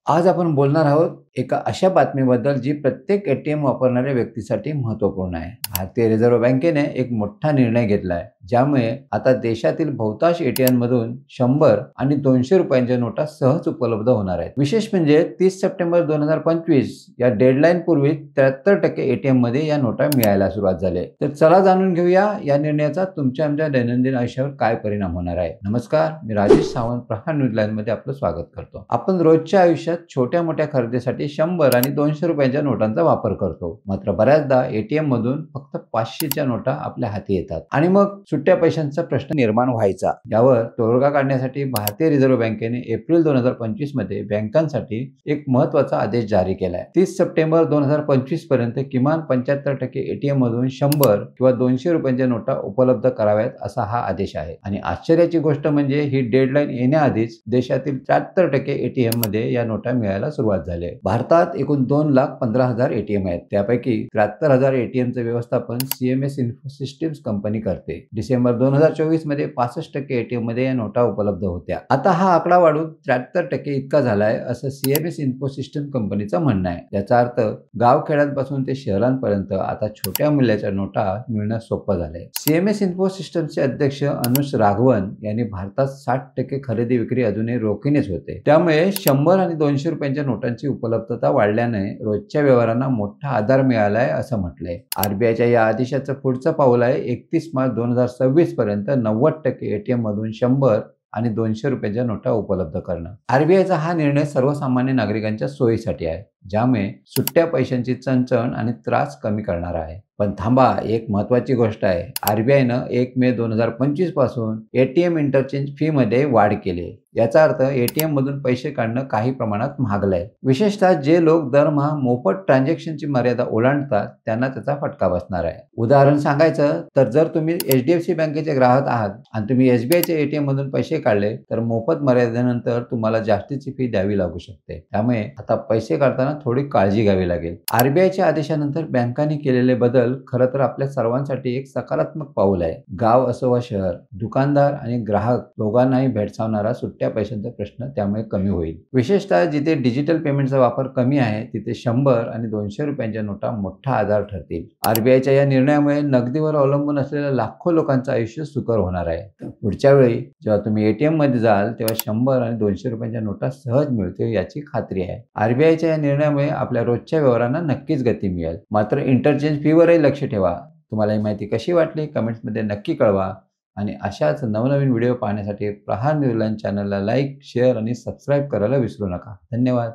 आज आपण बोलणार आहोत एका अशा बातमीबद्दल जी प्रत्येक एटीएम वापरणाऱ्या व्यक्तीसाठी महत्त्वपूर्ण आहे. भारतीय रिझर्व्ह बँकेने एक मोठा निर्णय घेतला आहे, ज्यामुळे आता देशातील बहुतांश एटीएममधून 100 आणि 200 रुपयांच्या नोटा सहज उपलब्ध होणार आहेत. विशेष म्हणजे 30 सप्टेंबर 2025 या डेडलाईन पूर्वी 73% एटीएममध्ये या नोटा मिळायला सुरुवात झाली. तर चला जाणून घेऊया या निर्णयाचा तुमच्या आमच्या दैनंदिन आयुष्यावर काय परिणाम होणार आहे. नमस्कार, मी राजेश सावंत, प्रहार न्यूज लाईनमध्ये आपलं स्वागत करतो. आपण रोजच्या आयुष्यात छोट्या मोठ्या खरेदीसाठी 100 आणि 200 रुपयांच्या नोटांचा वापर करतो. मात्र बऱ्याचदा एटीएम मधून फक्त 500च्या नोटा आपल्या हाती येतात आणि मग सुट्ट्या पैशांचा प्रश्न निर्माण व्हायचा. यावर तोडगा काढण्यासाठी भारतीय रिझर्व्ह बँकेने एप्रिल 2025 मध्ये बँकांसाठी एक महत्त्वाचा आदेश जारी केलाय. 30 सप्टेंबर 2025 पर्यंत किमान 75% एटीएम मधून 100 किंवा 200 रुपयांच्या नोटा उपलब्ध कराव्यात असा हा आदेश आहे. आणि आश्चर्याची गोष्ट म्हणजे ही डेडलाईन येण्याआधीच देशातील 73% एटीएम मध्ये या नोटा मिळायला सुरुवात झाली आहे. भारतात एकूण 2,15,000 एटीएम आहेत. त्यापैकी 73,000 एटीएमचे व्यवस्थापन सीएमएस इन्फो सिस्टीम्स कंपनी करते. डिसेंबर 2024 मध्ये 65% एटीएम मध्ये या नोटा उपलब्ध होत्या. आता हा आकडा वाढून 73% इतका झालाय असं सीएमएस इन्फो सिस्टीम कंपनीचं म्हणणं आहे. याचा अर्थ गावखेड्यांपासून ते शहरांपर्यंत आता छोट्या मूल्याच्या नोटा मिळणं सोपं झालंय. सीएमएस इन्फो सिस्टमचे अध्यक्ष अनुष राघवन यांनी भारतात 60% खरेदी विक्री अजूनही रोखीनेच होते. त्यामुळे 100 आणि 200 रुपयांच्या नोटांची उपलब्धता वाढल्याने रोजच्या व्यवहारांना मोठा आधार मिळालाय असं म्हटलंय. आरबीआयच्या या आदेशाचं पुढचं पाऊल आहे 31 मार्च 2026 पर्यंत 90% एटीएम मधून 100 आणि 200 रुपयांच्या नोटा उपलब्ध करणं. आरबीआयचा हा निर्णय सर्वसामान्य नागरिकांच्या सोयीसाठी आहे, ज्यामुळे सुट्ट्या पैशांची चणचण आणि त्रास कमी करणार आहे. पण थांबा, एक महत्त्वाची गोष्ट आहे. आरबीआयनं 1 मे 2025 पासून एटीएम इंटरचेंज फी मध्ये वाढ केली. याचा अर्थ एटीएम मधून पैसे काढणं काही प्रमाणात महागलंय. विशेषतः जे लोक दरमहा मोफत ट्रान्झॅक्शनची मर्यादा ओलांडतात त्यांना त्याचा फटका बसणार आहे. उदाहरण सांगायचं तर जर तुम्ही एचडीएफसी बँकेचे ग्राहक आहात आणि तुम्ही एसबीआयच्या एटीएम मधून पैसे काढले तर मोफत मर्यादेनंतर तुम्हाला जास्तीची फी द्यावी लागू शकते. त्यामुळे आता पैसे काढताना थोडी काळजी घ्यावी लागेल. आरबीआयच्या आदेशानंतर बँकांनी केलेले बदल खरं तर आपल्या सर्वांसाठी एक सकारात्मक पाऊल आहे. गाव असो वा शहर, दुकानदार आणि ग्राहक दोघांनाही भेडसावणारा सुट्ट्या पैशांचा प्रश्न त्यामुळे कमी होईल. विशेषतः जिथे डिजिटल पेमेंटचा वापर कमी आहे तिथे 100 आणि 200 रुपयांच्या नोटा मोठा आधार ठरतील. आरबीआयच्या या निर्णयामुळे नगदीवर अवलंबून असलेल्या लाखो लोकांचं आयुष्य सुकर होणार आहे. पुढच्या वेळी जेव्हा तुम्ही एटीएम मध्ये जाल तेव्हा 100 आणि 200 रुपयांच्या नोटा सहज मिळतील याची खात्री आहे. आरबीआयच्या या निर्णयामुळे आपल्या रोजच्या व्यवहारांना नक्कीच गती मिळेल. मात्र इंटरचेंज फीवरही लक्ष ठेवा. तुम्हाला ही माहिती कशी वाटली कमेंट्समध्ये नक्की कळवा आणि अशाच नवनवीन व्हिडिओ पाहण्यासाठी प्रहार न्यूज लाईन चॅनलला लाईक, शेअर आणि सबस्क्राईब करायला विसरू नका. धन्यवाद.